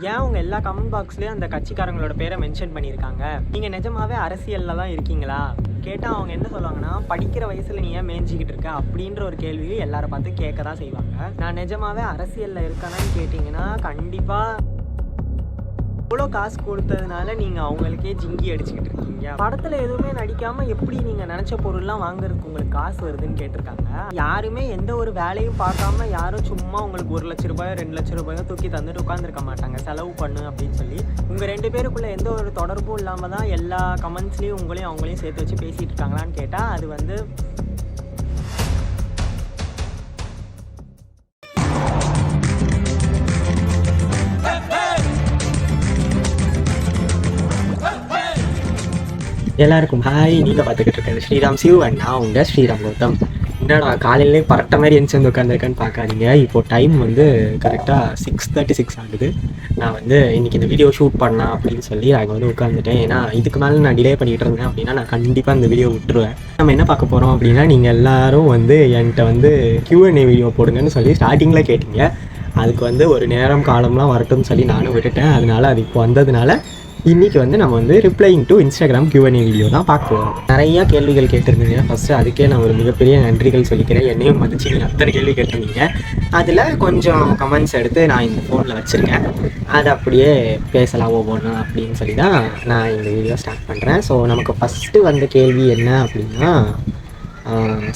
ஏன் உங்கள் எல்லா கமெண்ட் பாக்ஸ்லேயும் அந்த கட்சிக்காரங்களோட பேரை மென்ஷன் பண்ணியிருக்காங்க? நீங்கள் நிஜமாவே அரசியலில் தான் இருக்கீங்களா? கேட்டால் அவங்க என்ன சொல்லுவாங்கன்னா, படிக்கிற வயசில் நீ ஏன் மேய்ஞ்சிக்கிட்டு இருக்க அப்படின்ற ஒரு கேள்வியை எல்லாரை பார்த்து கேட்க தான் செய்வாங்க. நான் நிஜமாவே அரசியலில் இருக்கேனான்னு கேட்டிங்கன்னா கண்டிப்பாக எவ்வளோ காசு கொடுத்ததுனால நீங்கள் அவங்களுக்கே ஜிங்கி அடிச்சுக்கிட்டு இருக்கீங்க. படத்தில் எதுவுமே நடிக்காமல் எப்படி நீங்கள் நினச்ச பொருள்லாம் வாங்குறதுக்கு உங்களுக்கு காசு வருதுன்னு கேட்டிருக்காங்க. யாருமே எந்த ஒரு வேலையும் பார்க்காம யாரும் சும்மா உங்களுக்கு 1,00,000 ரூபாயோ 2,00,000 ரூபாயோ தூக்கி தந்துட்டு உட்காந்துருக்க மாட்டாங்க செலவு பண்ணு அப்படின்னு சொல்லி. உங்கள் 2 பேருக்குள்ளே எந்த ஒரு தொடர்பும் இல்லாமல் தான் எல்லா கமெண்ட்ஸ்லேயும் உங்களையும் அவங்களையும் சேர்த்து வச்சு பேசிகிட்டு இருக்காங்களான்னு கேட்டால் அது வந்து எல்லாருக்கும் ஹாய். நீங்கள் பார்த்துக்கிட்டு இருக்கிறது ஸ்ரீராம் சிவ் அண்ட் நான் உங்கள் ஸ்ரீராம் கௌதம். என்னடா காலையிலே பரட்ட மாதிரி எந்திச்சு வந்து உட்காந்துருக்கேன்னு பார்க்காதீங்க. இப்போது டைம் வந்து கரெக்டாக 6:36 ஆகுது. நான் வந்து இன்றைக்கி இந்த வீடியோ ஷூட் பண்ணலாம் அப்படின்னு சொல்லி நாங்கள் வந்து உட்காந்துட்டேன். ஏன்னா இதுக்கு மேலே நான் டிலே பண்ணிகிட்டு இருந்தேன் அப்படின்னா நான் கண்டிப்பாக இந்த வீடியோ விட்டுருவேன். நம்ம என்ன பார்க்க போகிறோம் அப்படின்னா, நீங்கள் எல்லோரும் வந்து என்கிட்ட வந்து Q&A வீடியோ போடுங்கன்னு சொல்லி ஸ்டார்டிங்கில் கேட்டீங்க. அதுக்கு வந்து ஒரு நேரம் காலம்லாம் வரட்டும்னு சொல்லி நானும் விட்டுட்டேன். அதனால அது இப்போ வந்ததுனால இன்றைக்கி வந்து நம்ம வந்து replying to Instagram Q&A video தான் பார்க்குவோம். நிறையா கேள்விகள் கேட்டிருந்தீங்க. ஃபஸ்ட்டு அதுக்கே நான் ஒரு மிகப்பெரிய நன்றிகள் சொல்லிக்கிறேன். என்னையும் மதிச்சு நீங்கள் அத்தனை கேள்வி கேட்டிருந்தீங்க. அதில் கொஞ்சம் கமெண்ட்ஸ் எடுத்து நான் இந்த ஃபோனில் வச்சுருக்கேன். அதை அப்படியே பேசலாம் ஒவ்வொன்றும் அப்படின்னு சொல்லி தான் நான் இந்த வீடியோ ஸ்டார்ட் பண்ணுறேன். ஸோ நமக்கு ஃபஸ்ட்டு வந்த கேள்வி என்ன அப்படின்னா,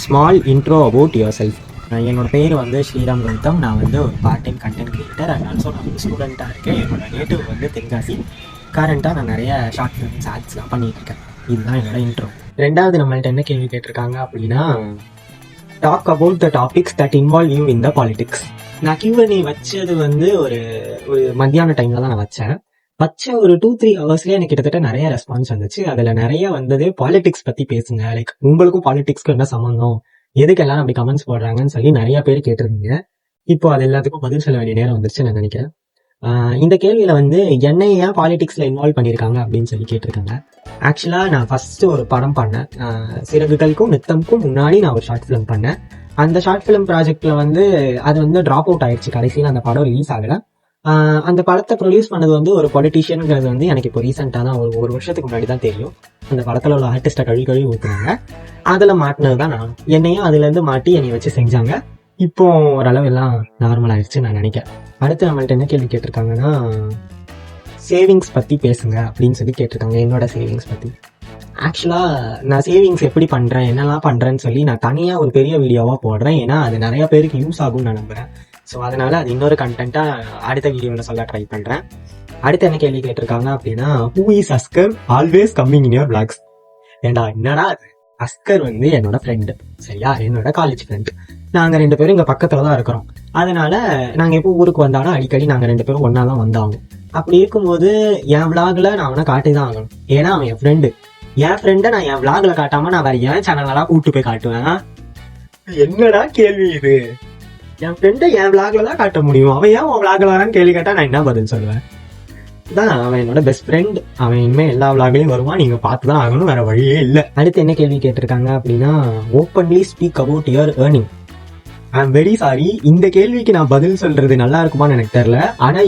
small intro about your self. என்னோடய பேர் வந்து ஸ்ரீராம் கௌதம். நான் வந்து ஒரு part time content creator. And also நான் ஒரு ஸ்டூடெண்ட்டாக இருக்கேன். என்னோடய நேட்டிவ் வந்து தென்காசி. கரண்ட்டாக நான் நிறைய ஷார்ட் ஃபிலிம்ஸ் ஆட்ஸ்லாம் பண்ணிகிட்ருக்கேன். இதுதான் என்னோட இன்ட்ரோ. ரெண்டாவது நம்மள்ட்ட என்ன கேள்வி கேட்டிருக்காங்க அப்படின்னா, talk about the topics that involve you in the politics. நான் Q&A வச்சது வந்து ஒரு மத்தியான டைமில் தான் நான் வச்ச ஒரு 2-3 ஹவர்ஸ்லேயே எனக்கு கிட்டத்தட்ட நிறைய ரெஸ்பான்ஸ் வந்துச்சு. அதில் நிறைய வந்தது பாலிடிக்ஸ் பற்றி பேசுங்க, லைக் உங்களுக்கும் பாலிடிக்ஸ்க்கு என்ன சம்மந்தம், எதுக்கு எல்லாரும் அப்படி கமெண்ட்ஸ் போடுறாங்கன்னு சொல்லி நிறைய பேர் கேட்டிருந்தீங்க. இப்போ அது எல்லாத்துக்கும் பதில் சொல்ல வேண்டிய நேரம் வந்துருச்சு நான் நினைக்கிறேன். இந்த கேள்வியில் வந்து என்னை ஏன் பாலிடிக்ஸில் இன்வால்வ் பண்ணியிருக்காங்க அப்படின்னு சொல்லி கேட்டிருக்காங்க. ஆக்சுவலாக நான் ஃபஸ்ட்டு ஒரு படம் பண்ணேன். சிறகுகளுக்கும் நித்தம்க்கும் முன்னாடி நான் ஒரு ஷார்ட் ஃபிலிம் பண்ணேன். அந்த ஷார்ட் ஃபிலிம் ப்ராஜெக்டில் வந்து அது வந்து ட்ராப் அவுட் ஆயிடுச்சு. கடைசியில் அந்த படம் ரிலீஸ் ஆகலை. அந்த படத்தை ப்ரொடியூஸ் பண்ணது வந்து ஒரு பொலிட்டிஷியனுங்கிறது வந்து எனக்கு இப்போ ரீசெண்டாக தான் ஒரு வருஷத்துக்கு முன்னாடி தான் தெரியும். அந்த படத்தில் உள்ள ஆர்டிஸ்ட்டை கழுவி ஊற்றுனாங்க. அதில் மாட்டினது தான் நான். என்னையும் அதுலேருந்து மாட்டி என்னை வச்சு செஞ்சாங்க. இப்போ ஓரளவு எல்லாம் நார்மல் ஆயிடுச்சு நான் நினைக்கிறேன். அடுத்து நம்மள்ட்ட என்ன கேள்வி கேட்டிருக்காங்கன்னா, சேவிங்ஸ் பற்றி பேசுங்க அப்படின்னு சொல்லி கேட்டிருக்காங்க. என்னோட சேவிங்ஸ் பற்றி. ஆக்சுவலாக நான் சேவிங்ஸ் எப்படி பண்ணுறேன், என்னெல்லாம் பண்ணுறேன்னு சொல்லி நான் தனியாக ஒரு பெரிய வீடியோவாக போடுறேன். ஏன்னா அது நிறைய பேருக்கு யூஸ் ஆகும்னு நான் நம்புகிறேன். ஸோ அதனால் அது இன்னொரு கண்டென்ட்டாக அடுத்த வீடியோவில் சொல்ல ட்ரை பண்ணுறேன். அடுத்து என்ன கேள்வி கேட்டிருக்காங்க அப்படின்னா, who is Asgar always coming in your blogs. ஏண்டா என்னடா அஸ்கர் வந்து என்னோட ஃப்ரெண்டு, சரியா, என்னோட காலேஜ் ஃப்ரெண்டு. நாங்கள் 2 பேரும் இங்கே பக்கத்தில் தான் இருக்கிறோம். அதனால நாங்கள் எப்போ ஊருக்கு வந்தாலும் அடிக்கடி நாங்கள் 2 பேரும் ஒன்றா தான் வந்தாகும். அப்படி இருக்கும்போது என் விளாகில் நான் அவனை காட்டி தான் ஆகணும். ஏன்னா அவன் என் ஃப்ரெண்டு. என் ஃப்ரெண்டை நான் என் விளாகில் காட்டாமல் நான் வேறு என் சேனலெல்லாம் கூப்பிட்டு போய் காட்டுவேன்? என்னடா கேள்வி இது? என் ஃப்ரெண்டை என் விளாகில் தான் காட்ட முடியும். அவன் ஏன் உன் விளாகில் வரான்னு கேள்வி கேட்டால் நான் என்ன பதில் சொல்லுவேன்? தான் அவன் என்னோட பெஸ்ட் ஃப்ரெண்ட். அவன் இனிமேல் எல்லா விளாக்லையும் வருவான். நீங்கள் பார்த்து தான் ஆகணும், வேறு வழியே இல்லை. அடுத்து என்ன கேள்வி கேட்டிருக்காங்க அப்படின்னா, openly speak about your earning. I am very sorry, இந்த கேள்விக்கு நான் பதில் சொல்றது நல்லா இருக்குமான்னு எனக்கு தெரியல. ஆனா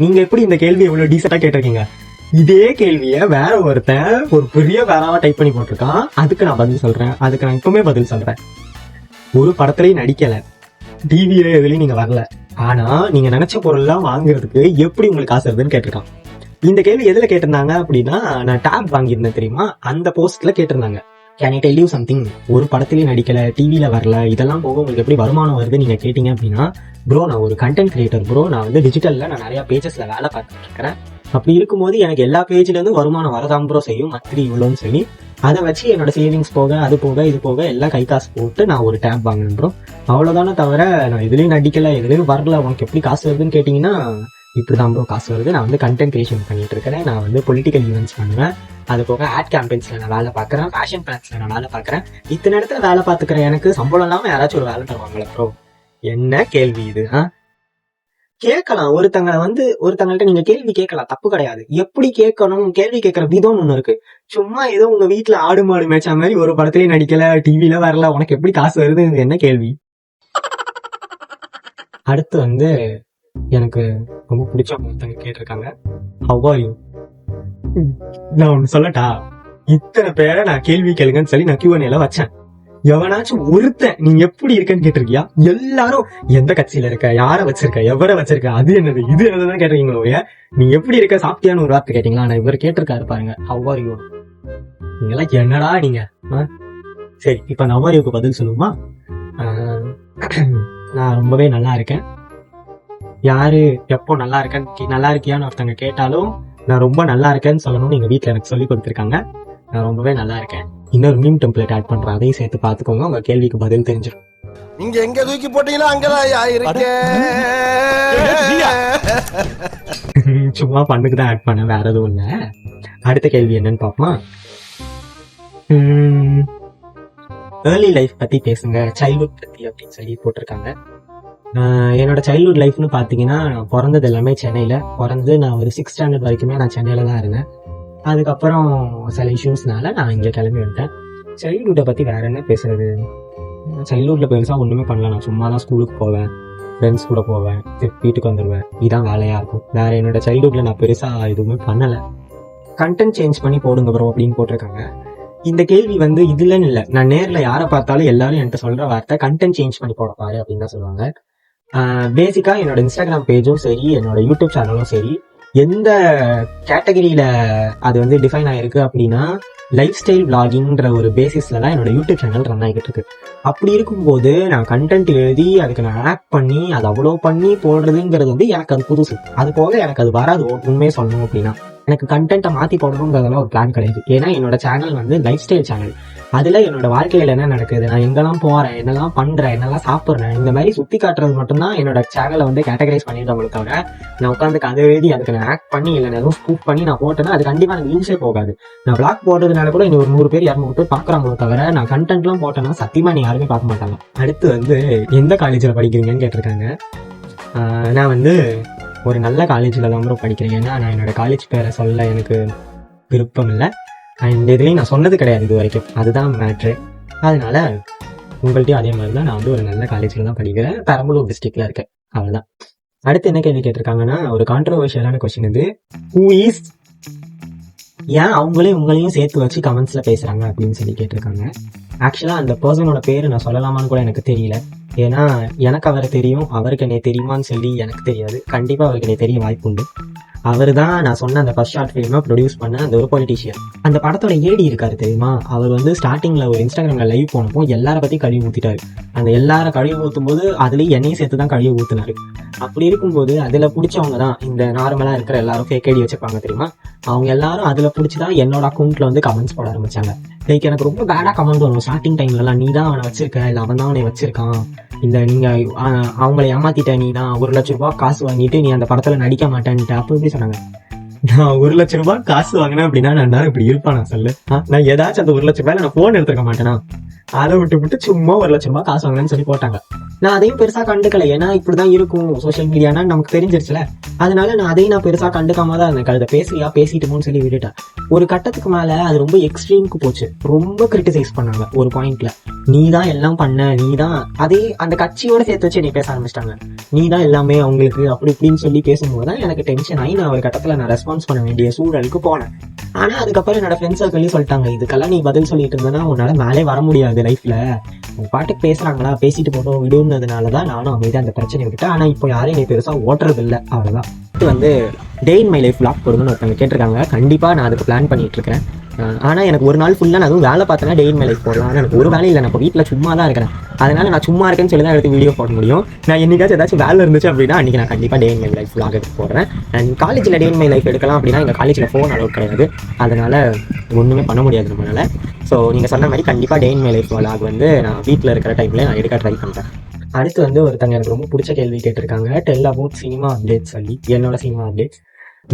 நீங்க எப்படி இந்த கேள்வி எவ்வளவு டீசெண்டா கேட்டிருக்கீங்க? இதே கேள்வியை வேற ஒருத்தன் ஒரு பெரிய வேறாவா டைப் பண்ணி போட்டிருக்கான். அதுக்கு நான் பதில் சொல்றேன். அதுக்கு நான் இப்பவுமே பதில் சொல்றேன். ஒரு படத்துலயும் நடிக்கல, டிவியில எதுலயும் நீங்க வரல, ஆனா நீங்க நினைச்ச பொருள்லாம் வாங்குறதுக்கு எப்படி உங்களுக்கு காசு வருதுன்னு கேட்டிருக்கான். இந்த கேள்வி எதுல கேட்டிருந்தாங்க அப்படின்னா, நான் டேப் வாங்கியிருந்தேன் தெரியுமா, அந்த போஸ்ட்ல கேட்டிருந்தாங்க. Can I tell you something, ஒரு படத்துலேயும் நடிக்கலை, டிவியில் வரல, இதெல்லாம் போக உங்களுக்கு எப்படி வருமானம் வருது நீங்கள் கேட்டிங்க அப்படின்னா, ப்ரோ நான் ஒரு கண்டென்ட் கிரியேட்டர் ப்ரோ. நான் வந்து டிஜிட்டலில் நான் நிறையா பேஜஸில் வேலை பார்த்துட்டு இருக்கிறேன். அப்படி இருக்கும்போது எனக்கு எல்லா பேஜ்லேருந்து வருமானம் வரதான் ப்ரோ செய்யும், மந்த்லி இவ்வளோன்னு சொல்லி. அதை வச்சு என்னோட சேவிங்ஸ் போக அது போக இது போக எல்லாம் கை காசு போட்டு நான் ஒரு டேப் வாங்கினேன் ப்ரோ. அவ்வளோதானே தவிர நான் எதுலேயும் நடிக்கலை, எதுலேயும் வரல, உனக்கு எப்படி காசு வருதுன்னு கேட்டிங்கன்னா இப்படிதான் ப்ரோ காசு வருது. நான் வந்து கண்டென்ட் கிரியேஷன் பண்ணிட்டு இருக்கிறேன். நான் வந்து பொலிட்டிக்கல் ஈவெண்ட்ஸ் பண்ணுவேன். அது போக ஆட் கேம்பெயின்ஸ்ல நான் வேலை பார்க்குறேன், ஃபேஷன் பிராண்ட்ஸ்ல நான் வேலை பார்க்குறேன். இத்தனை இடத்துல வேலை பார்த்துக்கிறேன். எனக்கு சம்பளம் இல்லாமல் யாராச்சும் ஒரு வேலை தருவாங்களா ப்ரோ? என்ன கேள்வி இது? கேட்கலாம். ஒருத்தங்கள்ட்ட நீங்க கேள்வி கேட்கலாம், தப்பு கிடையாது. எப்படி கேட்கணும், கேள்வி கேட்கற விதம் ஒண்ணு இருக்கு. சும்மா ஏதோ உங்க வீட்டுல ஆடு மாடு மேய்ச்சா மாதிரி ஒரு படத்துலயும் நடிக்கல, டிவில வரல, உனக்கு எப்படி காசு வருது, என்ன கேள்வி? அடுத்து வந்து எனக்கு ரொம்ப பிடிச்சவங்க ஒருத்தங்க கேட்டிருக்காங்க, ஹவ் ஆர் யூ. நான் ஒண்ணு சொல்லட்டா, இத்தனை பேரை நான் கேள்வி கேளுங்கன்னு சொல்லி நான் Q&A வச்சேன். எவனாச்சும் ஒருத்தன் நீ எப்படி இருக்கன்னு கேட்டிருக்கியா? எல்லாரும் எந்த கட்சியில இருக்க, யார வச்சிருக்க, எவரை வச்சிருக்க, அது என்னது இது என்னதுதான் கேட்டிருக்கீங்களோ. நீ எப்படி இருக்க, சாப்பிட்டியான்னு ஒரு வார்த்தை கேட்டீங்களா? நான் இவர் கேட்டிருக்காரு பாருங்க, ஹவ் ஆர் யூ. நீங்கெல்லாம் என்னடா நீங்க. சரி, இப்ப நான் ஹவ் ஆர் யூக்கு பதில் சொல்லுமா? நான் ரொம்பவே நல்லா இருக்கேன். யாரு எப்போ நல்லா இருக்கேன்னு நல்லா இருக்கியான்னு ஒருத்தவங்க கேட்டாலும் நான் ரொம்ப நல்லா இருக்கேன்னு சொல்லணும்னு எங்க வீட்டுல எனக்கு சொல்லி கொடுத்துருக்காங்க. நான் ரொம்பவே நல்லா இருக்கேன். இன்னொரு மீம் டெம்ப்ளேட் ஆட் பண்றேன், அதையும் சேர்த்து பாத்துக்கோங்க, உங்க கேள்விக்கு பதில் தெரிஞ்சிடும். நீங்க எங்க தூக்கி போட்டீங்களோ அங்கதான் இருக்கேன். சும்மா பண்ணுக்கு தான் ஆட் பண்ண, வேற எதுவும் இல்ல. அடுத்த கேள்வி என்னன்னு பாப்போமா? ஏர்லி லைஃப் பத்தி பேசுங்க, சைல்ட்ஹுட் பத்தி அப்படின்னு சொல்லி போட்டிருக்காங்க. என்னோட சைல்ட்ஹுட் லைஃப்னு பாத்தீங்கன்னா, பிறந்தது எல்லாமே சென்னையில. பிறந்து நான் ஒரு 6th ஸ்டாண்டர்ட் வரைக்குமே நான் சென்னையில தான் இருந்தேன். அதுக்கப்புறம் சில இஷ்யூஸ்னால நான் இங்கே கிளம்பி வந்துட்டேன். சைல்ட்ஹுட்டை பற்றி வேற என்ன பேசுறது? சைல்ட்ஹுட்டில் பெருசாக ஒன்றுமே பண்ணல. நான் சும்மா தான் ஸ்கூலுக்கு போவேன், ஃப்ரெண்ட்ஸ் கூட போவேன், வீட்டுக்கு வந்துடுவேன். இதுதான் வேலையாக இருக்கும். வேற என்னோட சைல்ட்ஹுட்டில் நான் பெருசாக எதுவுமே பண்ணலை. கண்டென்ட் சேஞ்ச் பண்ணி போடுங்க ப்ரோ அப்படின்னு போட்டிருக்காங்க. இந்த கேள்வி வந்து இதுலன்னு இல்லை, நான் நேரில் யாரை பார்த்தாலும் எல்லாரும் என்கிட்ட சொல்கிற வார்த்தை கண்டென்ட் சேஞ்ச் பண்ணி போட பாரு அப்படின்னு தான் சொல்லுவாங்க. பேசிக்காக என்னோட இன்ஸ்டாகிராம் பேஜும் சரி, என்னோட யூடியூப் சேனலும் சரி, எந்த கேட்டகரியில அது வந்து டிஃபைன் ஆயிருக்கு அப்படின்னா, லைஃப் ஸ்டைல் விளாகிங்ன்ற ஒரு பேசிஸ்ல தான் என்னோட யூடியூப் சேனல் ரன் ஆகிட்டு இருக்கு. அப்படி இருக்கும்போது நான் கண்டென்ட் எழுதி அதுக்கு நான் ஆக்ட் பண்ணி அது அவ்வளோ பண்ணி போடுறதுங்கிறது வந்து எனக்கு அது புதுசு. அது போக எனக்கு அது வராது. உண்மையே சொல்லணும் அப்படின்னா எனக்கு கண்டென்ட்டை மாற்றி போடணுங்கிறதெல்லாம் ஒரு பிளான் கிடையாது. ஏன்னா என்னோட சேனல் வந்து லைஃப் ஸ்டைல் சேனல். அதில் என்னோட வாழ்க்கையில் என்ன நடக்குது, நான் எங்கெல்லாம் போகிறேன், என்னெல்லாம் பண்ணுறேன், என்னெல்லாம் சாப்பிட்றேன், இந்த மாதிரி சுற்றி காட்டுறது மட்டும்தான் என்னோட சேனலை வந்து கேட்டகரைஸ் பண்ணியிருக்கவங்களை தவிர, நான் உட்காந்து கதை எழுதி அதுக்கு நான் ஆக்ட் பண்ணி இல்லை எதுவும் ஸ்கூப் பண்ணி நான் போட்டேன்னா அது கண்டிப்பாக எனக்கு யூஸே போகாது. நான் பிளாக் போடுறதுனால கூட இன்னும் ஒரு 100 பேர் 200 பேர் பார்க்குறாங்களோ தவிர, நான் கண்டென்ட்லாம் போட்டேன்னா சத்தியமாக நீ யாருமே பார்க்க மாட்டாங்க. அடுத்து வந்து எந்த காலேஜில் படிக்கிறீங்கன்னு கேட்டிருக்காங்க. நான் வந்து ஒரு நல்ல காலேஜில் தான் ப்ரோ படிக்கிறேன். ஏன்னா நான் என்னோட காலேஜ் பேரை சொல்ல எனக்கு விருப்பம் இல்லை. இந்த இதுலேயும் நான் சொன்னது கிடையாது இது வரைக்கும், அதுதான் மேட்ரு. அதனால உங்கள்கிட்டயும் அதே மாதிரி தான், நான் வந்து ஒரு நல்ல காலேஜில் தான் படிக்கிறேன், பெரம்பலூர் டிஸ்ட்ரிக்டில் இருக்கேன், அவ்வளோதான். அடுத்து என்ன கேள்வி கேட்டிருக்காங்கன்னா, ஒரு கான்ட்ரவர்ஷியலான கொஸ்டின் இது. ஹூ இஸ், ஏன் அவங்களே உங்களையும் சேர்த்து வச்சு கமெண்ட்ஸ்ல பேசுறாங்க அப்படின்னு சொல்லி கேட்டிருக்காங்க. ஆக்சுவலா அந்த பர்சனோட பேரு நான் சொல்லலாமான்னு கூட எனக்கு தெரியல. ஏன்னா எனக்கு அவரை தெரியும், அவருக்கு என்னை தெரியுமான்னு சொல்லி எனக்கு தெரியாது. கண்டிப்பா அவருக்கு என்னை தெரிய வாய்ப்பு உண்டு. அவர் தான் நான் சொன்ன அந்த ஃபர்ஸ்ட் ஷார்ட் ஃபிலிமை ப்ரொடியூஸ் பண்ண அந்த ஒரு பொலிட்டீஷியன். அந்த படத்தோட ஏடி இருக்காரு தெரியுமா, அவர் வந்து ஸ்டார்டிங்ல ஒரு இன்ஸ்டாகிராம்ல லைவ் போனப்போ எல்லாரை பத்தி கழுவி ஊத்திட்டாரு. அந்த எல்லாரும் கழுவி ஊற்றும் போது அதுலயும் என்னையும் சேர்த்து தான் கழுவி ஊத்துனாரு. அப்படி இருக்கும்போது அதுல பிடிச்சவங்க தான் இந்த நார்மலா இருக்கிற எல்லாரும் ஃபேக் ஐடி வச்சிருப்பாங்க தெரியுமா, அவங்க எல்லாரும் அதுல பிடிச்சிதான் என்னோட அக்கௌண்ட்ல வந்து கமெண்ட்ஸ் போட ஆரம்பிச்சாங்க. லைக் எனக்கு ரொம்ப பேடா கமெண்ட் வரும் ஸ்டார்டிங் டைம்லலாம். நீ தான் அவனை வச்சிருக்க, இல்லை அவன் தான் அவனை வச்சிருக்கான், இந்த நீங்க அவங்களை ஏமாத்திட்ட, நீ தான் 1 லட்சம் ரூபாய் காசு வாங்கிட்டு நீ அந்த படத்துல நடிக்க மாட்டேன்ட்டு அப்போ எப்படி சொன்னாங்க. நான் 1 லட்சம் ரூபாய் காசு வாங்கினேன் அப்படின்னா நான் இப்படி இருப்பானா சொல்லு? நான் ஏதாச்சும் அந்த 1 லட்சம் ரூபாயில நான் போன் எடுத்துக்க மாட்டேனா? அதை விட்டு சும்மா 1 லட்சம் ரூபாய் காசு வாங்கினேன்னு சொல்லி போட்டாங்க. நான் அதையும் பெருசா கண்டுக்கல. ஏன்னா இப்படிதான் இருக்கும் சோசியல் மீடியானா நமக்கு தெரிஞ்சிருச்சுல. அதனால நான் அதையும் நான் பெருசா கண்டுக்காம தான் இருந்தேன். கழுத பேசுறியா பேசிட்டுமோன்னு சொல்லி விட்டுட்டேன். ஒரு கட்டத்துக்கு மேல அது ரொம்ப எக்ஸ்ட்ரீமுக்கு போச்சு. ரொம்ப கிரிட்டிசைஸ் பண்ணாங்க ஒரு பாயிண்ட்ல. நீ தான் எல்லாம் பண்ண, நீ தான் அதே அந்த கட்சியோட சேர்த்து வச்சு நீ பேச ஆரம்பிச்சிட்டாங்க. நீ தான் எல்லாமே அவங்களுக்கு அப்படி இப்படின்னு சொல்லி பேசும்போது தான் எனக்கு டென்ஷன் ஆகி நான் ஒரு கட்டத்துல நான் ரெஸ்பான்ஸ் பண்ண வேண்டிய சூழலுக்கு போனேன். ஆனா அதுக்கப்புறம் என்னோட ஃப்ரெண்ட்ஸ் சர்க்கிளையும் சொல்லிட்டாங்க, இதுக்கெல்லாம் நீ பதில் சொல்லிட்டு இருந்தேன்னா உன்னால மேலே வர முடியாது லைஃப்ல. உங்க பாட்டுக்கு பேசுறாங்களா, பேசிட்டு போட்டோம் விடுன்றதுனாலதான் நானும் அமைதியா அந்த பிரச்சனையை விட்டேன். ஆனா இப்போ யாரையும் நீ பெருசா ஓட்டுறது இல்லை, அவ்வளவுதான். இது வந்து டே இன் மை லைஃப் vlog போடுங்கன்னு ஒருத்தவங்க கேட்டிருக்காங்க. கண்டிப்பா நான் அதுக்கு பிளான் பண்ணிட்டு இருக்கேன். ஆனா எனக்கு ஒரு நாள் ஃபுல்லா நான் அதுவும் வேலை பார்த்தேன்னா டே இன் மை லைஃப் போடலாம். ஆனால் எனக்கு ஒரு வேலையும் இல்லை, நான் இப்போ வீட்டில் சும்மா தான் இருக்கிறேன். அதனால நான் சும்மா இருக்கேன்னு சொல்லி தான் எடுத்து வீடியோ போட முடியும். நான் என்னைக்காச்சும் ஏதாச்சும் வேலை இருந்துச்சு அப்படின்னா அன்றைக்கி நான் கண்டிப்பாக டே இன் மை லைஃப் vlog எடுத்து போடுறேன். அண்ட் காலேஜில் டே இன் மை லைஃப் எடுக்கலாம் அப்படின்னா எங்கள் காலேஜில் ஃபோன் அளவு கிடையாது, அதனால ஒன்றுமே பண்ண முடியாது நம்மளால. ஸோ நீங்கள் சொன்ன மாதிரி கண்டிப்பாக டே இன் மை லைஃப் vlog வந்து நான் வீட்டில் இருக்கிற டைமில் நான் எடுக்க ட்ரை பண்ணுறேன். அடுத்து வந்து ஒருத்தங்க எனக்கு ரொம்ப பிடிச்ச கேள்வி கேட்டிருக்காங்க, டெல் அபவுட் சினிமா அப்டேட்ஸ் சொல்லி. என்னோட சினிமா அப்டேட்ஸ்,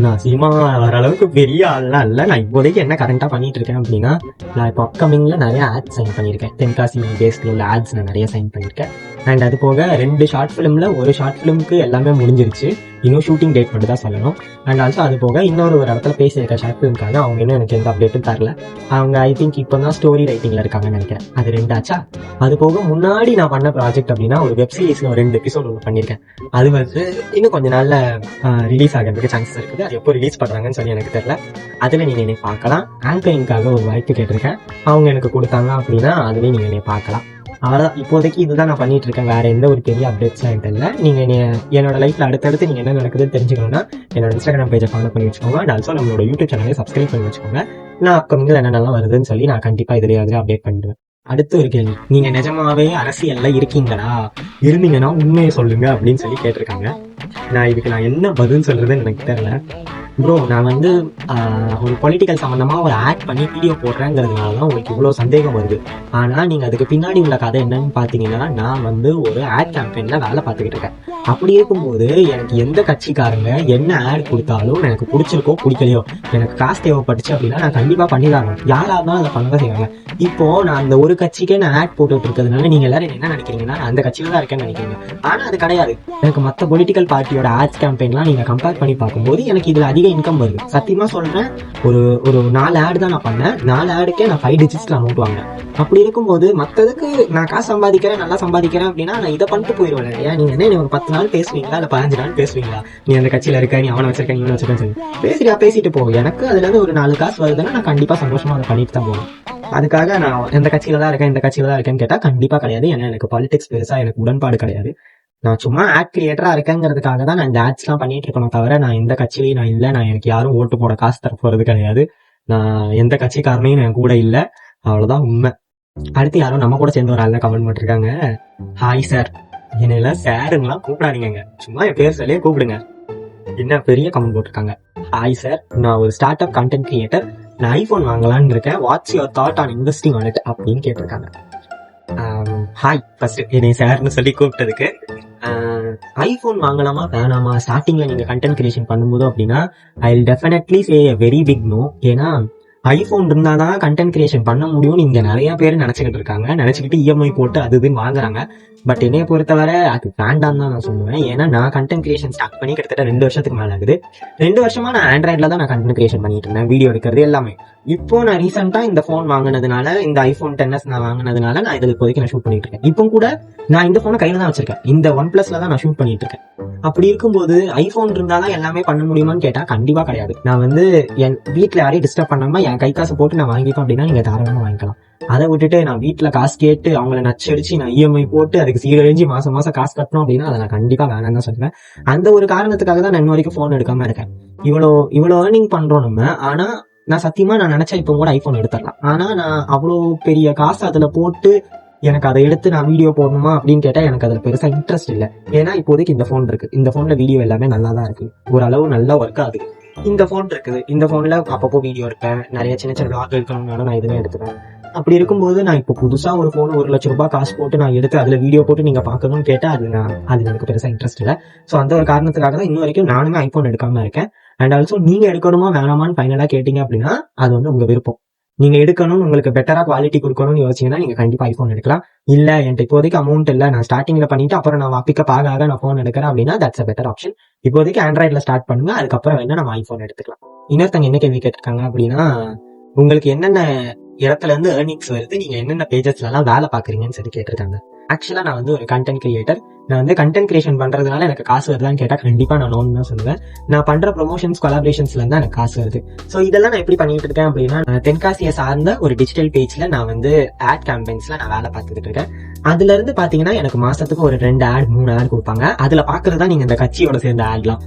நான் சினிமா வர அளவுக்கு பெரிய ஆள்லாம் இல்லை. நான் இப்போதைக்கு என்ன கரண்டாக பண்ணிட்டு இருக்கேன் அப்படின்னா, நான் இப்போ அப்கமிங்ல நிறைய ஆட்ஸ் சைன் பண்ணியிருக்கேன். தென்காசி பேஸ்ல உள்ள ஆட்ஸ் நான் நிறைய சைன் பண்ணியிருக்கேன். அண்ட் அது போக 2 ஷார்ட் ஃபிலிம்ல ஒரு ஷார்ட் ஃபிலிமுக்கு எல்லாமே முடிஞ்சிருச்சு. இன்னும் ஷூட்டிங் டேட் மட்டும் தான் சொல்லணும். அண்ட் ஆல்சோ அது போக இன்னொரு இடத்துல பேசியிருக்க ஷார்ட் ஃபிலிம்காக அவங்க இன்னும் எனக்கு எந்த அப்டேட்டும் தரல. அவங்க ஐ திங்க் இப்போ தான் ஸ்டோரி ரைட்டிங்கில் இருக்காங்கன்னு நினைக்கிறேன். அது 2 ஆச்சா. அது போக முன்னாடி நான் பண்ண ப்ராஜெக்ட் அப்படின்னா ஒரு வெப் சீரிஸ்ல 2 எபிசோட் ஒன்று பண்ணியிருக்கேன். அது வந்து இன்னும் கொஞ்சம் நாள்ல ரிலீஸ் ஆகிறதுக்கு சான்சஸ் இருக்குது. அது எப்போ ரிலீஸ் பண்ணுறாங்கன்னு சொல்லி எனக்கு தெரியல. அதில் நீங்கள் என்னை பார்க்கலாம். ஆங்கரிங்காக ஒரு வாய்ப்பு கேட்டிருக்கேன், அவங்க எனக்கு கொடுத்தாங்க அப்படின்னா அதுலேயும் நீங்கள் என்னை பார்க்கலாம். அவ்வளோதான். இப்போதைக்கு இதுதான் நான் பண்ணிட்டு இருக்கேன். வேற எந்த ஒரு பெரிய அப்டேட்ஸும் என்கிட்ட இல்லை. நீங்கள் என்னோட லைஃப்ல அடுத்தடுத்து நீங்கள் என்ன நடக்குதுன்னு தெரிஞ்சுக்கணும்னா என்னோட இன்ஸ்டாகிராம் பேஜை ஃபாலோ பண்ணி வச்சுக்கோங்க. அண்ட் ஆல்சோ நம்மளோட யூடியூப் சேனலை சப்ஸ்கிரைப் பண்ணி வச்சுக்கோங்க. நான் அப்கமிங்கில் என்னென்னலாம் வருதுன்னு சொல்லி நான் கண்டிப்பாக இதிலே அப்டேட் பண்ணிடுவேன். அடுத்த ஒரு கேள்வி, நீங்க நிஜமாவே அரசியல்ல இருக்கீங்களா, இருந்தீங்கன்னா உண்மையை சொல்லுங்க அப்படின்னு சொல்லி கேட்டிருக்காங்க. இதுக்கு நான் என்ன பதில் சொல்றதுன்னு எனக்கு தெரியல. ப்ரோ, நான் வந்து ஒரு பொலிட்டிக்கல் சம்மந்தமாக ஒரு ஆட் பண்ணி வீடியோ போடுறேங்கிறதுனால தான் உங்களுக்கு இவ்வளோ சந்தேகம் வருது. ஆனால் நீங்கள் அதுக்கு பின்னாடி உள்ள கதை என்னன்னு பார்த்தீங்கன்னா, நான் வந்து ஒரு ஆட் கேம்பெயினில் வேலை பார்த்துக்கிட்டு இருக்கேன். அப்படி இருக்கும்போது எனக்கு எந்த கட்சிக்காரங்க என்ன ஆட் கொடுத்தாலும் எனக்கு பிடிச்சிருக்கோ பிடிக்கலையோ, எனக்கு காசு தேவைப்பட்டுச்சு அப்படின்னா நான் கண்டிப்பாக பண்ணிதாங்க. யாராக இருந்தாலும் அதை பண்ண செய்வாங்க. இப்போ நான் அந்த ஒரு கட்சிக்கே நான் ஆட் போட்டுட்டு இருக்கிறதுனால நீங்கள் எல்லாரும் என்ன நினைக்கிறீங்கன்னா நான் அந்த கட்சியில தான் இருக்கேன்னு நினைக்கிறீங்க. ஆனால் அது கிடையாது. எனக்கு மற்ற பொலிட்டிக்கல் பார்ட்டியோட ஆட்ஸ் கேம்பெயின்லாம் நீங்கள் கம்பேர் பண்ணி பார்க்கும்போது எனக்கு இதில் அதிக இன்கம் வருது. சத்தியமா சொல்றேன், ஒரு 4 ஆட் தான் நான் பண்ணேன். 4 ஆடுக்கே நான் 5 டிஜிட்ஸ்ல அமௌண்ட் வாங்கினேன். அப்படி இருக்கும்போது மற்றதுக்கு நான் காசு சம்பாதிக்கிறேன், நல்லா சம்பாதிக்கிறேன் அப்படின்னா நான் இதை பண்ணிட்டு போயிடுவேன். இல்லையா? நீங்க என்ன ஒரு 10 நாள் பேசுவீங்களா, இல்லை 15 நாள் பேசுவீங்களா, நீ அந்த கட்சியில இருக்க, நீ அவனை வச்சிருக்க, நீ வச்சிருக்கேன்னு சொல்லி பேசிட்டு போ. எனக்கு அதுல இருந்து ஒரு 4 காசு வருதுன்னா நான் கண்டிப்பா சந்தோஷமா அதை பண்ணிட்டு தான் போவேன். அதுக்காக நான் எந்த கட்சியில தான் இருக்கேன், இந்த கட்சியில தான் இருக்கேன்னு கேட்டா கண்டிப்பா கிடையாது. ஏன்னா எனக்கு பாலிடிக்ஸ் பெருசா எனக்கு உடன்பாடு கிடையாது. நான் சும்மா ஆட் கிரியேட்டரா இருக்கேங்கிறதுக்காக தான் நான் இந்த ஆட்ஸ் எல்லாம் பண்ணிட்டு இருக்கணும். தவிர நான் எந்த கட்சியிலையும் நான் இல்லை. நான் எனக்கு யாரும் ஓட்டு போட காசு தர போறது கிடையாது. நான் எந்த கட்சிக்காரனையும் என் கூட இல்லை. அவ்வளவுதான் உண்மை. அடுத்து யாரும் நம்ம கூட சேர்ந்து ஒரு ஆள் கமெண்ட் பண்ணிருக்காங்க. ஹாய் சார், என்னெல்லாம் சாருங்கெல்லாம் கூப்பிடாதீங்க, சும்மா என் பேர் சொல்லியே கூப்பிடுங்க. என்ன பெரிய கமெண்ட் போட்டிருக்காங்க. ஹாய் சார், நான் ஒரு ஸ்டார்ட் அப் கண்டென்ட் கிரியேட்டர். நான் ஐபோன் வாங்கலான்னு இருக்கேன். What's your thought on investing on it அப்படின்னு கேட்டிருக்காங்க. ஹாய், ஃபர்ஸ்ட் என்னை சார்னு சொல்லி கூப்பிட்டதுக்கு. ஐபோன் வாங்கலாமா வேணாமா ஸ்டார்டிங்ல நீங்க கண்டென்ட் கிரியேஷன் பண்ணும்போது அப்படின்னா I will definitely say a very big no. ஏன்னா ஐபோன் இருந்தாதான் கண்டென்ட் கிரியேஷன் பண்ண முடியும்னு இங்க நிறைய பேர் நினைச்சுக்கிட்டு இருக்காங்க. நினைச்சுக்கிட்டு இஎம்ஐ போட்டு அது இதுன்னு வாங்குறாங்க. பட் என்னைய பொறுத்தவரை அது வேண்டாம் தான் நான் சொல்லுவேன். ஏன்னா நான் கண்டென்ட் கிரியேஷன் ஸ்டார்ட் பண்ணி கிட்டத்தட்ட 2 வருஷத்துக்கு மேல ஆகுது. 2 வருஷமா நான் ஆண்ட்ராய்ட்ல தான் நான் கண்டென்ட் கிரியேஷன் பண்ணிட்டு இருந்தேன், வீடியோ எடுக்கிறது எல்லாமே. இப்போ நான் ரீசெண்டா இந்த போன் வாங்கினதுனால, இந்த ஐபோன் 10s நான் வாங்கினதுனால நான் இதுல இப்போதைக்கு நான் ஷூட் பண்ணிட்டு இருக்கேன். இப்போ கூட நான் இந்த போனை கையில தான் வச்சிருக்கேன். இந்த OnePlusல தான் நான் ஷூட் பண்ணிட்டு இருக்கேன். அப்படி இருக்கும்போது ஐபோன் இருந்தாதான் எல்லாமே பண்ண முடியுமான்னு கேட்டா கண்டிப்பா கிடையாது. நான் வந்து என் வீட்டுல யாரையும் டிஸ்டர்ப் பண்ணாம என் கை காசு போட்டு நான் வாங்கிப்பேன் அப்படின்னா நீங்க தாராளமா வாங்கிக்கலாம். அதை விட்டுட்டு நான் வீட்டுல காசு கேட்டு அவங்கள நச்சடிச்சு நான் இஎம்ஐ போட்டு அதுக்கு சீரழிஞ்சு மாசம் மாசம் காசு கட்டணும் அப்படின்னா அதை நான் கண்டிப்பா வேணாம் தான் சொல்லுவேன். அந்த ஒரு காரணத்துக்காக தான் நான் இன்ன வரைக்கும் போன் எடுக்காம இருக்கேன். இவ்வளோ ஏர்னிங் பண்றோம் நம்ம. ஆனா நான் சத்தியமா நான் நினைச்சா இப்போ கூட ஐபோன் எடுத்துடலாம். ஆனா நான் அவ்வளோ பெரிய காசு அதுல போட்டு எனக்கு அதை எடுத்து நான் வீடியோ போடணுமா அப்படின்னு கேட்டா எனக்கு அதுல பெருசா இன்ட்ரெஸ்ட் இல்லை. ஏன்னா இப்போதைக்கு இந்த போன் இருக்கு, இந்த போன்ல வீடியோ எல்லாமே நல்லா தான் இருக்கு, ஓரளவு நல்லா ஒர்க் ஆகுது. இந்த போன் இருக்குது, இந்த போன்ல அப்பப்போ வீடியோ எடுப்பேன், நிறைய சின்ன சின்ன vlog எடுக்கணும்னாலும் நான் இதுவே எடுத்துப்பேன். அப்படி இருக்கும்போது நான் இப்போ புதுசா ஒரு போன் 1 லட்சம் ரூபாய் காசு போட்டு நான் எடுத்து அதுல வீடியோ போட்டு நீங்க பாக்கணும்னு கேட்டா அது எனக்கு பெருசா இன்ட்ரெஸ்ட் இல்லை. ஸோ அந்த ஒரு காரணத்துக்காக தான் இன்ன வரைக்கும் நானுமே ஐபோன் எடுக்காம இருக்கேன். அண்ட் ஆல்சோ நீங்க எடுக்கணுமா வேணாமான்னு ஃபைனலா கேட்டீங்க அப்படின்னா அது வந்து உங்க விருப்பம். நீங்க எடுக்கணும், உங்களுக்கு பெட்டரா குவாலிட்டி கொடுக்கணும்னு யோசிச்சீங்கன்னா நீங்க கண்டிப்பா ஐபோன் எடுக்கலாம். இல்ல என்கிட்ட இப்போதைக்கு அமௌண்ட் இல்ல, நான் ஸ்டார்டிங்ல பண்ணிட்டு அப்புறம் நான் பிக்கப் ஆக நான் போன் எடுக்கிறேன் அப்படின்னா தட்ஸ் அ பெட்டர் ஆப்ஷன். இப்போதைக்கு ஆண்ட்ராய்ட்ல ஸ்டார்ட் பண்ணுங்க, அதுக்கப்புறம் வேணா நம்ம ஐபோன் எடுத்துக்கலாம். இன்னொருத்தங்க என்ன கேள்வி கேட்டிருக்காங்க அப்படின்னா, உங்களுக்கு என்னென்ன இடத்துல இருந்து ஏர்னிங்ஸ் வருது, நீங்க என்னென்ன பேஜஸ்ல எல்லாம் வேலை பாக்குறீங்கன்னு சொல்லி கேட்டிருக்காங்க. ஆக்சுவலா நான் வந்து ஒரு கண்டென்ட் கிரியேட்டர். நான் வந்து கண்டென்ட் கிரியேஷன் பண்றதுனால எனக்கு காசு வருதான்னு கேட்டா கண்டிப்பா நான் நோன்னு தான் சொல்லுவேன். நான் பண்ற ப்ரொமோஷன்ஸ் கொலாபரேஷன்ஸ்ல இருந்தா எனக்கு காசு வருது. சோ இதெல்லாம் நான் எப்படி பண்ணிட்டு இருக்கேன் அப்படின்னா, தென்காசியை சார்ந்த ஒரு டிஜிட்டல் பேஜ்ல நான் வந்து ஆட் கேம்பெயின்ஸ்ல நான் வேலை பார்த்துட்டு இருக்கேன். அதுல இருந்து பாத்தீங்கன்னா எனக்கு மாசத்துக்கு ஒரு 2 ஆட் 3 ஆட் கொடுப்பாங்க. அதுல பாக்குறதா நீங்க இந்த கட்சியோட சேர்ந்த ஆட்லாம்.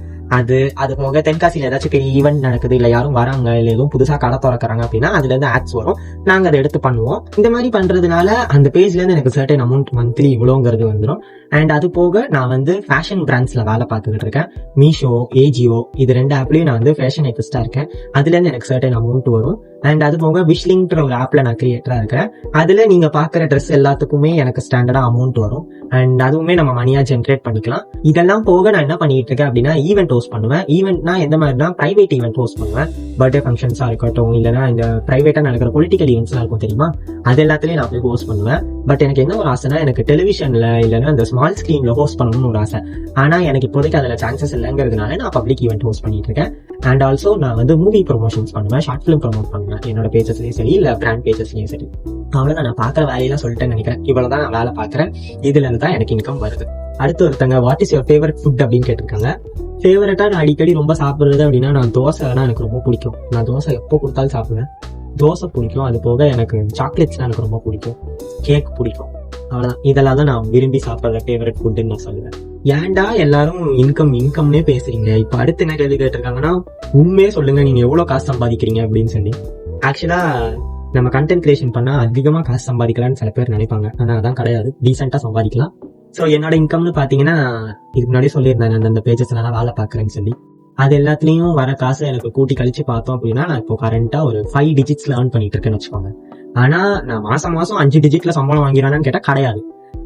அது போக தென்காசியில ஏதாச்சும் பெரிய ஈவெண்ட் நடக்குது, இல்ல யாரும் வராங்க, இல்ல எதுவும் புதுசா கடை திறக்கிறாங்க அப்படின்னா அதுல இருந்து ஆட்ஸ் வரும், நாங்க அதை எடுத்து பண்ணுவோம். இந்த மாதிரி பண்றதுனால அந்த பேஜ்ல இருந்து எனக்கு சர்டன் அமௌண்ட் மந்த்லி இவ்வளோங்கிறது வந்துடும். அண்ட் அது போக நான் வந்து ஃபேஷன் பிராண்ட்ஸ்ல வேலை பார்த்துக்கிட்டு இருக்கேன். மீஷோ, ஏஜியோ, இது 2 ஆப்லயும் நான் வந்து ஃபேஷன் எக்ஸ்டா இருக்கேன். அதுல இருந்து எனக்கு சர்டன் அமௌண்ட் வரும். அண்ட் அது போக விஷ்லிங்க்ற ஒரு ஆப்ல நான் கிரியேட்டரா இருக்கேன். அதுல நீங்க பாக்குற ட்ரெஸ் எல்லாத்துக்குமே எனக்கு ஸ்டாண்டர்டா அமௌண்ட் வரும். அண்ட் அதுவுமே நம்ம மணியா ஜென்ரேட் பண்ணிக்கலாம். இதெல்லாம் போக நான் என்ன பண்ணிட்டு இருக்கேன் அப்படின்னா ஈவெண்ட் ஹோஸ்ட் பண்ணுவேன். ஈவெண்ட்னா எந்த மாதிரினா பிரைவேட் ஈவெண்ட் ஹோஸ்ட் பண்ணுவேன். பர்த்டே ஃபங்க்ஷன்ஸாக இருக்கட்டும், இல்லைனா இந்த ப்ரைவேட்டாக நடக்கிற பொலிட்டிக்கல் ஈவெண்ட்ஸ்லாம் இருக்கும் தெரியுமா, அது எல்லாத்துலேயும் நான் போய் ஹோஸ்ட் பண்ணுவேன். பட் எனக்கு என்ன ஒரு ஆசைனா, எனக்கு டெலிவிஷனில் இல்லைனா இந்த ஸ்மால் ஸ்க்ரீனில் ஹோஸ்ட் பண்ணணும்னு ஒரு ஆசை. ஆனால் எனக்கு இப்போதைக்கு அதில் சான்சஸ் இல்லைங்கிறதுனால நான் பப்ளிக் ஈவெண்ட் ஹோஸ்ட் பண்ணிட்டு இருக்கேன். அண்ட் ஆல்சோ நான் வந்து மூவி ப்ரொமோஷன்ஸ் பண்ணுவேன், ஷார்ட் ஃபிலிம் ப்ரொமோட் பண்ணுவேன், என்னோட பேஜஸ்லையும் சரி இல்லை பிராண்ட் பேஜஸ்லையும் சரி. அவ்வளோதான், நான் பார்க்குற வேலையெல்லாம் சொல்லிட்டேன்னு நினைக்கிறேன். இவ்வளோ தான் நான் வேலை பார்க்குறேன், இதுலேருந்து தான் எனக்கு இன்கம் வருது. அடுத்து ஒருத்தங்க what is your favourite food அப்படின்னு கேட்டிருக்காங்க. ஃபேவரட்டாக நான் அடிக்கடி ரொம்ப சாப்பிட்றது அப்படின்னா, நான் தோசைனா எனக்கு ரொம்ப பிடிக்கும். நான் தோசை எப்போ கொடுத்தாலும் சாப்பிடுவேன். தோசை பிடிக்கும், அது போக எனக்கு சாக்லேட்ஸ்லாம் எனக்கு ரொம்ப பிடிக்கும், கேக் பிடிக்கும். அவ்வளோதான், இதெல்லாம் தான் நான் விரும்பி சாப்பிட்ற ஃபேவரட் ஃபுட்டுன்னு நான் சொல்லுவேன். ஏன்டா எல்லாரும் இன்கம்னே பேசுறீங்க? இப்போ அடுத்து என்ன கேள்வி கேட்டிருக்காங்கன்னா, உண்மையே சொல்லுங்க, நீங்க எவ்வளோ காசு சம்பாதிக்கிறீங்க அப்படின்னு சொல்லி. ஆக்சுவலா நம்ம கண்டென்ட் கிரியேஷன் பண்ணா அதிகமாக காசு சம்பாதிக்கலாம்னு சில பேர் நினைப்பாங்க. ஆனால் அதான் கிடையாது, டீசெண்டாக சம்பாதிக்கலாம். ஸோ என்னோட இன்கம்னு பார்த்தீங்கன்னா, இதுக்கு முன்னாடி சொல்லியிருந்தேன் அந்த பேஜஸ்லாம் வேலை பார்க்குறேன்னு சொல்லி. அது எல்லாத்துலேயும் வர காசை எனக்கு கூட்டி கழிச்சு பார்த்தோம் அப்படின்னா, நான் இப்போ கரண்ட்டாக ஒரு 5 digits ஏர்ன் பண்ணிட்டு இருக்கேன்னு வச்சுக்கோங்க. ஆனால் நான் மாதம் 5 digitல சம்பளம் வாங்கிறானான்னு கேட்டால் கிடையாது.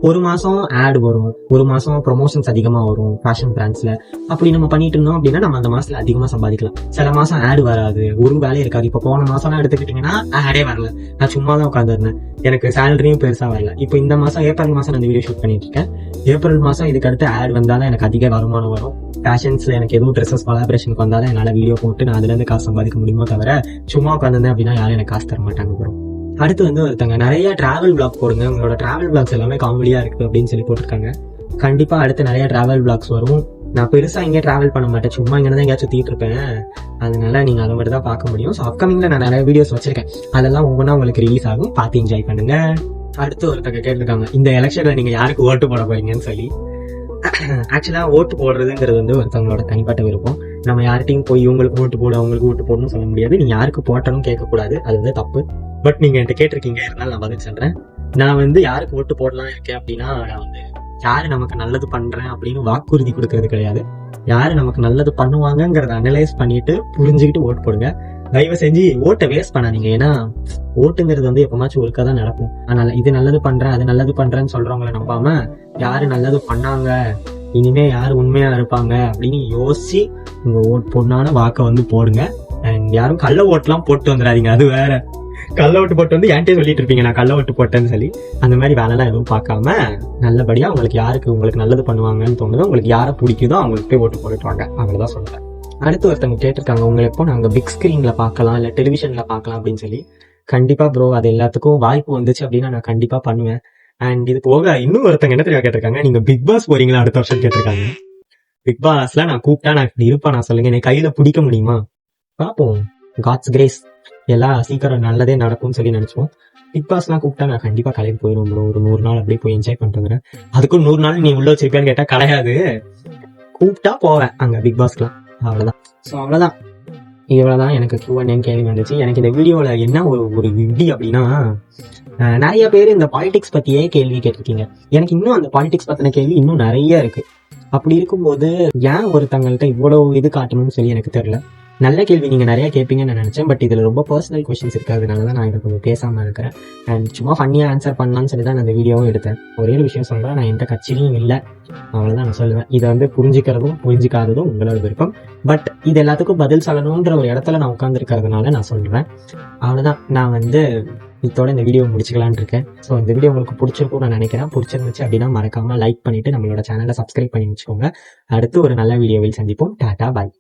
ஒரு மாதம் ஆட் வரும், ஒரு மாதம் ப்ரொமோஷன்ஸ் அதிகமாக வரும் ஃபேஷன் பிராண்ட்ஸில். அப்படி நம்ம பண்ணிட்டு இருந்தோம் அப்படின்னா நம்ம அந்த மாதத்தில் அதிகமாக சம்பாதிக்கலாம். சில மாதம் ஆட் வராது, ஒரு வேலையும் இருக்காது. இப்போ போன மாதம்லாம் எடுத்துக்கிட்டிங்கன்னா ஆடே வரல, நான் சும்மா தான் உட்காந்துருந்தேன், எனக்கு சேலரியும் பெருசாக வரல. இப்போ இந்த மாதம் ஏப்ரல் மாதம் நான் வீடியோ ஷூட் பண்ணிட்டு இருக்கேன். ஏப்ரல் மாதம் இதுக்கு அடுத்து ஆட் வந்தால் தான் எனக்கு அதிக வருமானம் வரும். ஃபேஷன்ஸில் எனக்கு எதுவும் ட்ரெஸ்ஸஸ் கொலாபரேஷனுக்கு வந்தால் தான் என்னால் வீடியோ போட்டு நான் அதுலேருந்து காசு சம்பாதிக்க முடியுமோ தவிர சும்மா உட்காந்துருந்தேன் அப்படின்னா யாரும் எனக்கு காசு தர மாட்டாங்க ப்ரோ. அடுத்து வந்து ஒருத்தங்க நிறைய டிராவல் பிளாக் போடுங்க, உங்களோட டிராவல் பிளாக்ஸ் எல்லாமே காமெடியா இருக்கு அப்படின்னு சொல்லி போட்டிருக்காங்க. கண்டிப்பா அடுத்து நிறைய டிராவல் பிளாக்ஸ் வரும். நான் பெருசா இங்கே டிராவல் பண்ண மாட்டேன், சும்மா இங்கே தான் எங்கேயாச்சும் சுத்திட்டு இருப்பேன். அதனால நீங்க அதை மட்டும் தான் பார்க்க முடியும். ஸோ அப்கமிங்ல நான் நிறைய வீடியோஸ் வச்சிருக்கேன், அதெல்லாம் ஒவ்வொன்றா உங்களுக்கு ரிலீஸ் ஆகும், பார்த்து என்ஜாய் பண்ணுங்க. அடுத்து ஒருத்தங்க கேட்டிருக்காங்க, இந்த எலெக்ஷன்ல நீங்க யாருக்கு ஓட்டு போட போறீங்கன்னு சொல்லி. ஆக்சுவலா ஓட்டு போடுறதுங்கிறது வந்து ஒருத்தவங்களோட தனிப்பட்ட விருப்பம். நம்ம யார்கிட்டையும் போய் இவங்களுக்கு ஓட்டு போடு அவங்களுக்கு ஓட்டு போடணும்னு சொல்ல முடியாது. நீங்க யாருக்கு போட்டணும் கேட்கக்கூடாது, அது வந்து தப்பு. பட் நீங்க என்கிட்ட கேட்டிருக்கீங்க, இருந்தாலும் நான் பதில் சொல்றேன். நான் வந்து யாருக்கு ஓட்டு போடலாம் இருக்கேன் அப்படின்னா, நான் வந்து யாரு நமக்கு நல்லது பண்றேன் அப்படின்னு வாக்குறுதி கொடுக்கறது கிடையாது. யாரு நமக்கு நல்லது பண்ணுவாங்கங்கிறத அனலைஸ் பண்ணிட்டு புரிஞ்சுக்கிட்டு ஓட்டு போடுங்க. தயவு செஞ்சு ஓட்டை வேஸ்ட் பண்ணாதீங்க. ஏன்னா ஓட்டுங்கிறது வந்து எப்பமாச்சும் ஒருக்கா தான் நடக்கும். அதனால இது நல்லது பண்றேன் அது நல்லது பண்றேன்னு சொல்றவங்களை நம்பாம, யாரு நல்லது பண்ணாங்க, இனிமே யாரு உண்மையா இருப்பாங்க அப்படின்னு யோசிச்சு உங்க ஓட் பொண்ணான வாக்கை வந்து போடுங்க. அண்ட் யாரும் கள்ள ஓட்டுலாம் போட்டு வந்துடாதீங்க, அது வேற. கள்ள ஓட்டு போட்டு வந்து என்கிட்டே சொல்லிட்டு இருப்பீங்க நான் கள்ள ஓட்டு போட்டேன்னு சொல்லி. அந்த மாதிரி வேலைலாம் எதுவும் பார்க்காம நல்லபடியா உங்களுக்கு நல்லது பண்ணுவாங்கன்னு தோணுதோ, உங்களுக்கு யாரை பிடிக்குதோ அவங்களுக்கு போய் ஓட்டு போட்டுட்டு வாங்க, அவ்வளவுதான் சொல்றேன். அடுத்து ஒருத்தவங்க கேட்டிருக்காங்க, உங்களை எப்போ நாங்க பிக் ஸ்கிரீன்ல பார்க்கலாம் இல்ல டெலிவிஷன்ல பார்க்கலாம் அப்படின்னு சொல்லி. கண்டிப்பா ப்ரோ, அது எல்லாத்துக்கும் வாய்ப்பு வந்துச்சு அப்படின்னா நான் கண்டிப்பா பண்ணுவேன். அண்ட் இது போக இன்னும் ஒருத்தங்க என்ன தெரியா கேட்டிருக்காங்க, நீங்க பிக் பாஸ் போறீங்களா அடுத்த வருஷம் கேட்டிருக்காங்க. பிக் பாஸ்ல நான் கூப்பிட்டா நான் இருப்பேன், நான் சொல்லுங்க, என்னை கையில பிடிக்க முடியுமா பார்ப்போம். காட்ஸ் கிரேஸ், எல்லாம் சீக்கிரம் நல்லதே நடக்கும்னு சொல்லி நினைச்சோம். பிக் பாஸ்லாம் கூப்பிட்டா நான் கண்டிப்பா கலைக்கு போயிடும் ப்ரோ. ஒரு 100 நாள் அப்படியே போய் என்ஜாய் பண்ணிட்டு அதுக்கும் 100 நாள் நீ உள்ள வச்சிருப்பியான்னு கேட்டா கிடையாது, கூப்பிட்டா போவேன் அங்க பிக் பாஸ்க்குலாம், அவ்வளவுதான். ஸோ அவ்வளவுதான், இவ்வளவுதான் எனக்கு Q&A கேள்வி வந்துச்சு. எனக்கு இந்த வீடியோல என்ன ஒரு விடி அப்படின்னா, நிறைய பேர் இந்த பாலிடிக்ஸ் பத்தியே கேள்வி கேட்டிருக்கீங்க. எனக்கு இன்னும் அந்த பாலிடிக்ஸ் பத்தின கேள்வி இன்னும் நிறைய இருக்கு. அப்படி இருக்கும்போது ஏன் ஒருத்தங்கள்ட்ட இவ்வளவு இது காட்டணும்னு சொல்லி எனக்கு தெரியல. நல்ல கேள்வி நீங்க நிறைய கேட்பீங்கன்னு நான் நினைச்சேன். பட் இதுல ரொம்ப பர்சனல் கொஸ்டின்ஸ் இருக்கிறதுனாலதான் நான் இதை கொஞ்சம் பேசாம இருக்கிறேன். அண்ட் சும்மா ஃபன்னியா ஆன்சர் பண்ணலாம்னு சொல்லி தான் நான் இந்த வீடியோவும் எடுத்தேன். ஒரே ஒரு விஷயம் சொல்றேன், நான் எந்த கட்சியிலையும் இல்லை, அவ்வளவுதான் நான் சொல்லுவேன். இதை வந்து புரிஞ்சுக்கிறதும் புரிஞ்சிக்காததும் உங்களோட விருப்பம். பட் இது எல்லாத்துக்கும் பதில் சொல்லணும்ன்ற ஒரு இடத்துல நான் உட்கார்ந்துருக்கிறதுனால நான் சொல்றேன், அவ்வளவுதான். நான் வந்து இதோட இந்த வீடியோ முடிச்சுக்கலான் இருக்கேன். ஸோ இந்த வீடியோ உங்களுக்கு பிடிச்சிருக்கும் நான் நினைக்கிறேன். பிடிச்சிருந்துச்சு அப்படின்னா மறக்காம லைக் பண்ணிட்டு நம்மளோட சேனலை சப்ஸ்கிரைப் பண்ணி வச்சுக்கோங்க. அடுத்து ஒரு நல்ல வீடியோவில் சந்திப்போம். டாடா, பாய்.